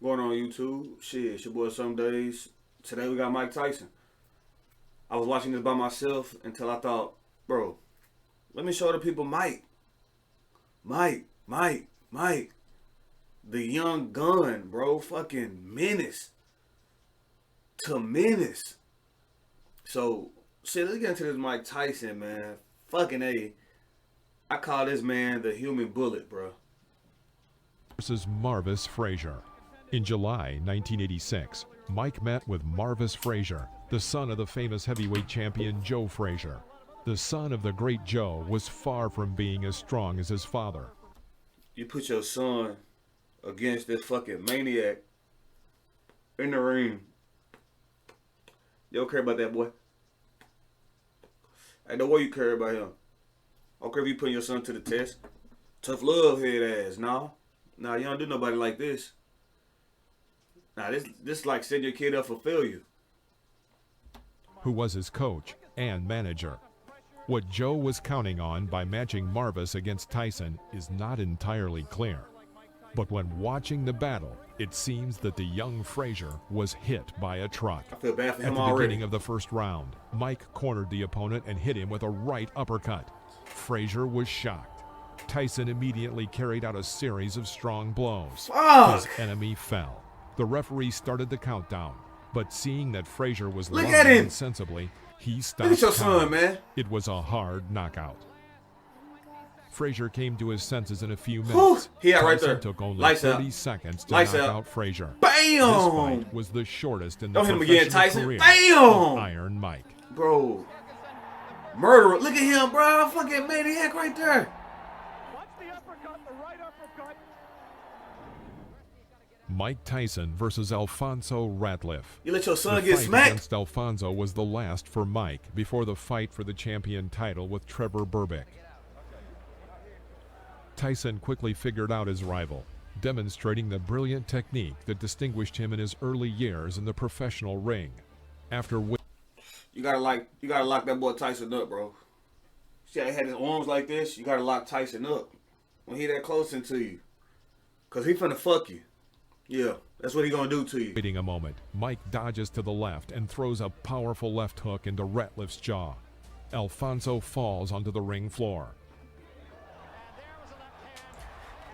Going on YouTube. Shit, it's your boy sumdayZ. Today we got Mike Tyson. I was watching this by myself until I thought, bro, let me show the people Mike. Mike. The young gun, bro. Fucking menace to menace. So, shit, let's get into this Mike Tyson, man. Fucking A. I call this man the human bullet, bro. Versus Marvis Frazier. In July 1986, Mike met with Marvis Frazier, the son of the famous heavyweight champion Joe Frazier. The son of the great Joe was far from being as strong as his father. You put your son against this fucking maniac in the ring. You don't care about that boy. I know what you care about him. I don't care if you putting your son to the test. Tough love head ass. Nah, you don't do nobody like this. Nah, this like setting your kid up for failure. Who was his coach and manager. What Joe was counting on by matching Marvis against Tyson is not entirely clear. But when watching the battle, it seems that the young Frazier was hit by a truck. I feel bad for him already. At the beginning of the first round, Mike cornered the opponent and hit him with a right uppercut. Frazier was shocked. Tyson immediately carried out a series of strong blows. Fuck. His enemy fell. The referee started the countdown, but seeing that Frazier was Look lying at him. insensibly, he stopped. Look at your counting. son, man. It was a hard knockout. Frazier came to his senses in a few minutes. He had right Tyson there. took only Lights 30 out. seconds to Lights knock out. out Frazier. Bam! This fight was the shortest in the Don't hit him professional again, Tyson. career Bam! of Iron Mike. Bro. Murderer. Look at him, bro. Fucking maniac right there. Watch the uppercut, the right uppercut. Mike Tyson versus Alfonso Ratliff. You let your son The get fight smacked. against Alfonso was the last for Mike before the fight for the champion title with Trevor Berbick. Tyson quickly figured out his rival, demonstrating the brilliant technique that distinguished him in his early years in the professional ring. After You gotta lock that boy Tyson up, bro. See how he had his arms like this? You gotta lock Tyson up when he that close into you. Cause he finna fuck you. Yeah, that's what he gonna do to you. waiting a moment, Mike dodges to the left and throws a powerful left hook into Ratliff's jaw. Alfonso falls onto the ring floor.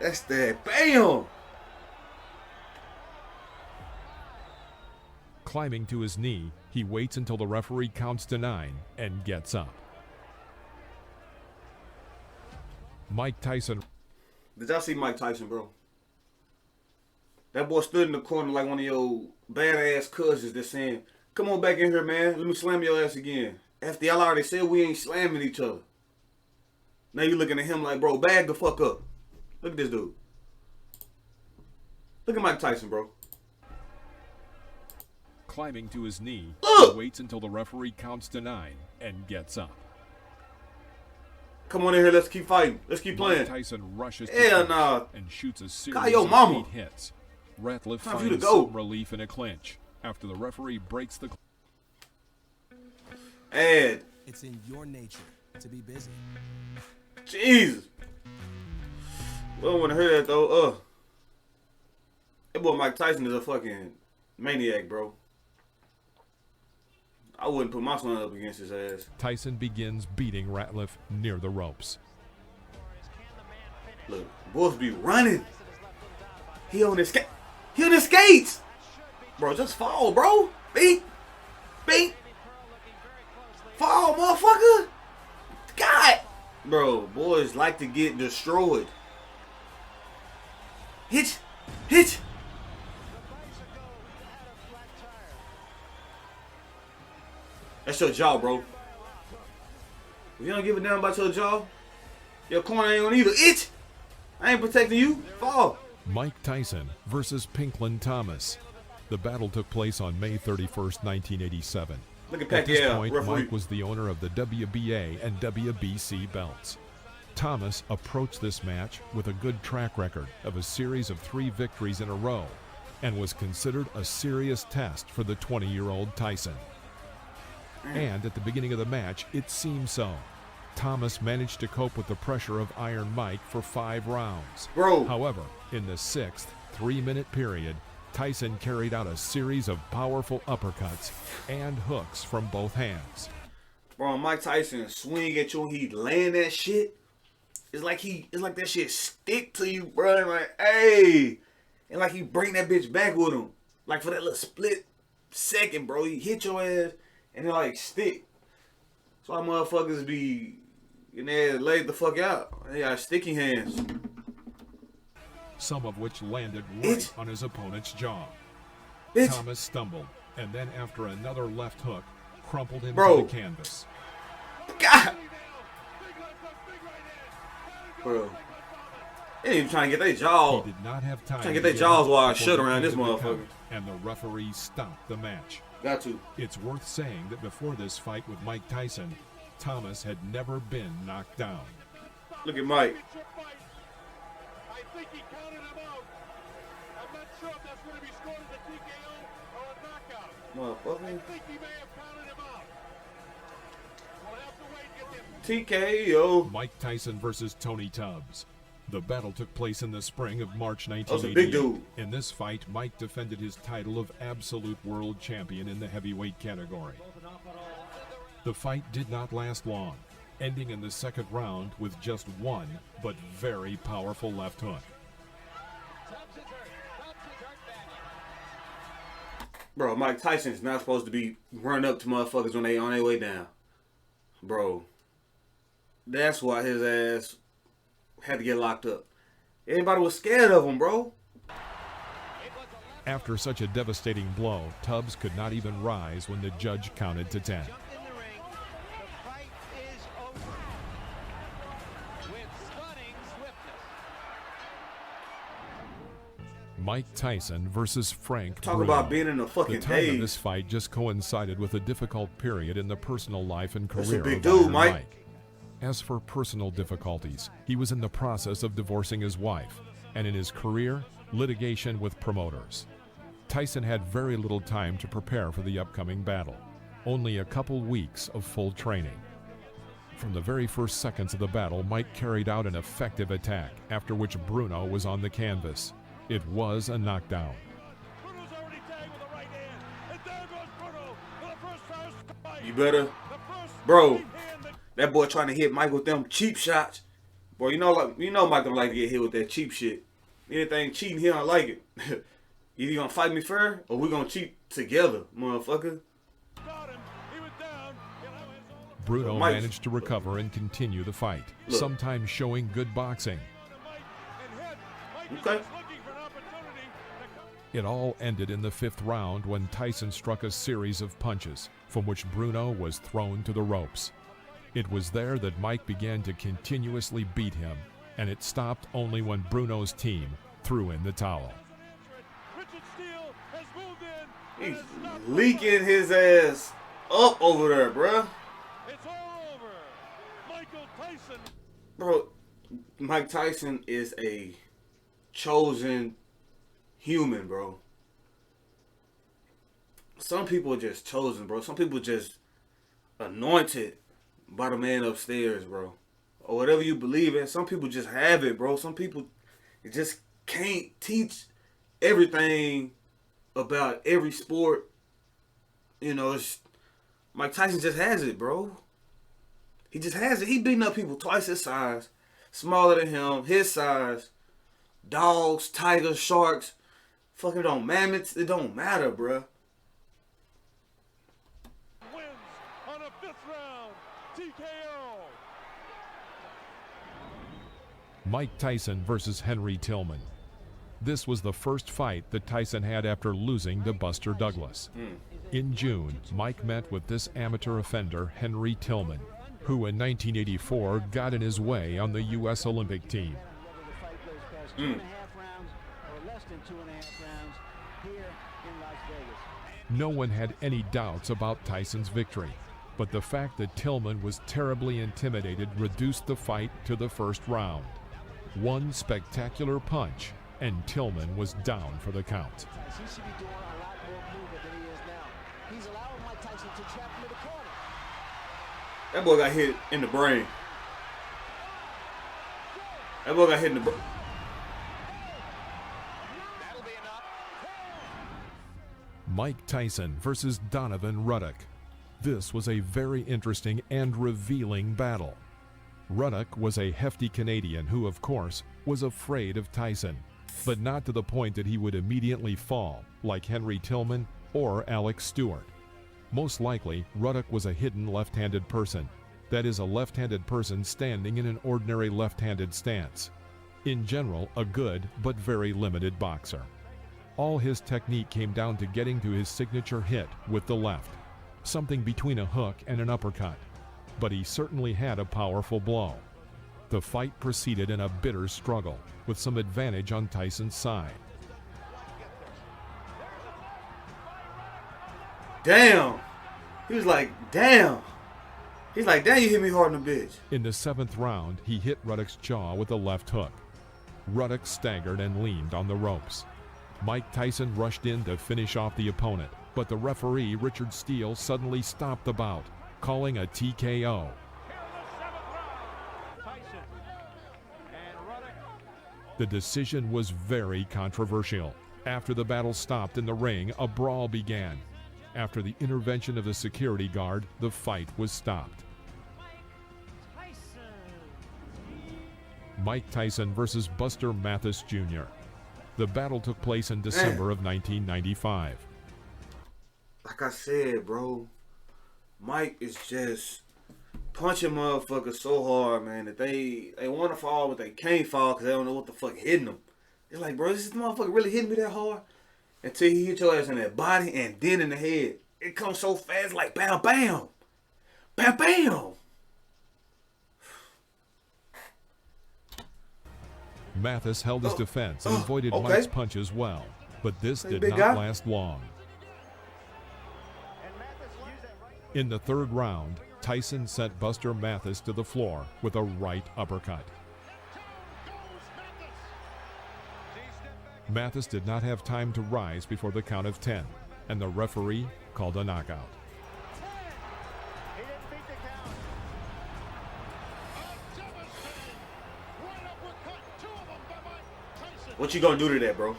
That's that. Bam! Climbing to his knee, he waits until the referee counts to 9 and gets up. Mike Tyson. Did y'all see Mike Tyson, bro? That boy stood in the corner like one of your badass cousins that's saying, come on back in here, man. Let me slam your ass again. After y'all already said we ain't slamming each other. Now you looking at him like, bro, bag the fuck up. Look at this dude. Look at Mike Tyson, bro. Climbing to his knee, Look! he waits until the referee counts to 9 and gets up. Come on in here, let's keep fighting. Let's keep Mike playing. Tyson rushes to Hell clinch nah. and shoots a Call series your of mama. 8 hits. Ratliff Time for you to finds go. some relief in a clinch after the referee breaks the. Ed. It's in your nature to be busy. Jesus. We don't want to hear that though. That boy Mike Tyson is a fucking maniac, bro. I wouldn't put my son up against his ass. Tyson begins beating Ratliff near the ropes. Look, boys be running. He on his skates. Bro, just fall, bro. Beat. Fall, motherfucker. God. Bro, boys like to get destroyed. Hit. That's your jaw, bro. If you don't give a damn about your jaw, your corner ain't gonna either. Itch. I ain't protecting you. Fall. Mike Tyson versus Pinklin Thomas. The battle took place on May 31st, 1987. Look at At this Pacquiao, point, referee. Mike was the owner of the WBA and WBC belts. Thomas approached this match with a good track record of a series of 3 victories in a row and was considered a serious test for the 20-year-old Tyson. And at the beginning of the match, it seemed so. Thomas managed to cope with the pressure of Iron Mike for 5 rounds. Bro. However, in the 6th 3-minute period, Tyson carried out a series of powerful uppercuts and hooks from both hands. Bro, Mike Tyson swing at you and he land that shit. It's like that shit stick to you, bro. And like, hey. And like he bring that bitch back with him. Like for that little split second, bro. He hit your ass and it like stick. So why motherfuckers be in there laid the fuck out. They got sticky hands. Some of which landed right on his opponent's jaw. Thomas stumbled, and then after another left hook, crumpled into the canvas. God! Bro. They ain't even trying to get their jaw. He did not have time to get their jaws wired shut around this motherfucker. And the referee stopped the match. Got to. It's worth saying that before this fight with Mike Tyson, Thomas had never been knocked down. Look at Mike. I think he counted him out. I'm not sure if that's going to be scored as a TKO or a knockout. Motherfucker. I think he may have counted him out. We'll have to wait and get this. TKO. Mike Tyson versus Tony Tubbs. The battle took place in the spring of March That's 1988. a big dude. In this fight, Mike defended his title of absolute world champion in the heavyweight category. The fight did not last long, ending in the second round with just one, but very powerful left hook. Bro, Mike Tyson's not supposed to be running up to motherfuckers when they on their way down. Bro. That's why his ass had to get locked up. Everybody was scared of him, bro. After such a devastating blow, Tubbs could not even rise when the judge counted to 10. Mike Tyson versus Frank Talk Bruno. about being in a fucking The time of daze. this fight just coincided with a difficult period in the personal life and That's a career big of dude, Iron Mike. As for personal difficulties, he was in the process of divorcing his wife, and in his career, litigation with promoters. Tyson had very little time to prepare for the upcoming battle, only a couple weeks of full training. From the very first seconds of the battle, Mike carried out an effective attack, after which Bruno was on the canvas. It was a knockdown. Bruno's already tagged with the right hand. And there goes Bruno for the first time. You better. Bro, that boy trying to hit Mike with them cheap shots. Boy, you know Mike don't like to get hit with that cheap shit. Anything cheating, he don't like it. Either you gonna fight me fair, or we gonna cheat together, motherfucker. Got him. He was down. Bruno Mike- managed to recover and continue the fight, Look. sometimes showing good boxing. Okay. It all ended in the fifth round when Tyson struck a series of punches, from which Bruno was thrown to the ropes. It was there that Mike began to continuously beat him, and it stopped only when Bruno's team threw in the towel. Richard Steele has moved in. He's leaking his ass up over there, bruh. It's all over. Michael Tyson. Bro, Mike Tyson is a chosen human, bro. Some people are just chosen, bro. Some people just anointed by the man upstairs, bro. Or whatever you believe in. Some people just have it, bro. Some people just can't teach everything about every sport. You know, Mike Tyson just has it, bro. He just has it. He beating up people twice his size, smaller than him, his size. Dogs, tigers, sharks, fucking mammoths. It don't matter, bruh. Wins on a fifth round TKO. Mike Tyson versus Henry Tillman. This was the first fight that Tyson had after losing to Buster Douglas. In June, Mike met with this amateur offender, Henry Tillman, who in 1984 got in his way on the U.S. Olympic team. 2.5 rounds or less than 2.5 rounds here in Las Vegas. No one had any doubts about Tyson's victory, but the fact that Tillman was terribly intimidated reduced the fight to the first round. One spectacular punch, and Tillman was down for the count. He should be doing a lot more movement than he is now. He's allowing Mike Tyson to trap him in the corner. That boy got hit in the brain. That boy got hit in the brain. Mike Tyson versus Donovan Ruddock. This was a very interesting and revealing battle. Ruddock was a hefty Canadian who, of course, was afraid of Tyson, but not to the point that he would immediately fall, like Henry Tillman or Alex Stewart. Most likely, Ruddock was a hidden left-handed person. That is, a left-handed person standing in an ordinary left-handed stance. In general, a good but very limited boxer. All his technique came down to getting to his signature hit with the left, something between a hook and an uppercut. But he certainly had a powerful blow. The fight proceeded in a bitter struggle, with some advantage on Tyson's side. Damn. He was like, damn. He's like, damn, you hit me hard in the bitch. In the 7th round, he hit Ruddock's jaw with a left hook. Ruddock staggered and leaned on the ropes. Mike Tyson rushed in to finish off the opponent, but the referee, Richard Steele, suddenly stopped the bout, calling a TKO. The decision was very controversial. After the battle stopped in the ring, a brawl began. After the intervention of the security guard, the fight was stopped. Mike Tyson versus Buster Mathis Jr. The battle took place in December of 1995. Like I said, bro, Mike is just punching motherfuckers so hard, man, that they want to fall, but they can't fall because they don't know what the fuck hitting them. It's like, bro, this motherfucker really hitting me that hard? Until he hit your ass in that body and then in the head. It comes so fast, like bam, bam. Bam, bam. Mathis held his defense and avoided Mike's punches well, but this did not last long. In the 3rd round, Tyson sent Buster Mathis to the floor with a right uppercut. Mathis did not have time to rise before the count of 10, and the referee called a knockout. What you gonna do to that, bro?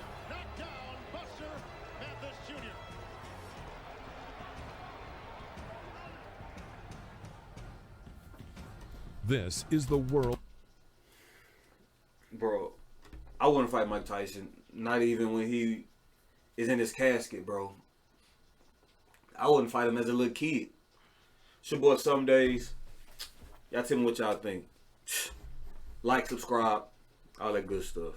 This is the world. Bro, I wouldn't fight Mike Tyson. Not even when he is in his casket, bro. I wouldn't fight him as a little kid. It's your boy sumdayZ. Y'all tell me what y'all think. Like, subscribe, all that good stuff.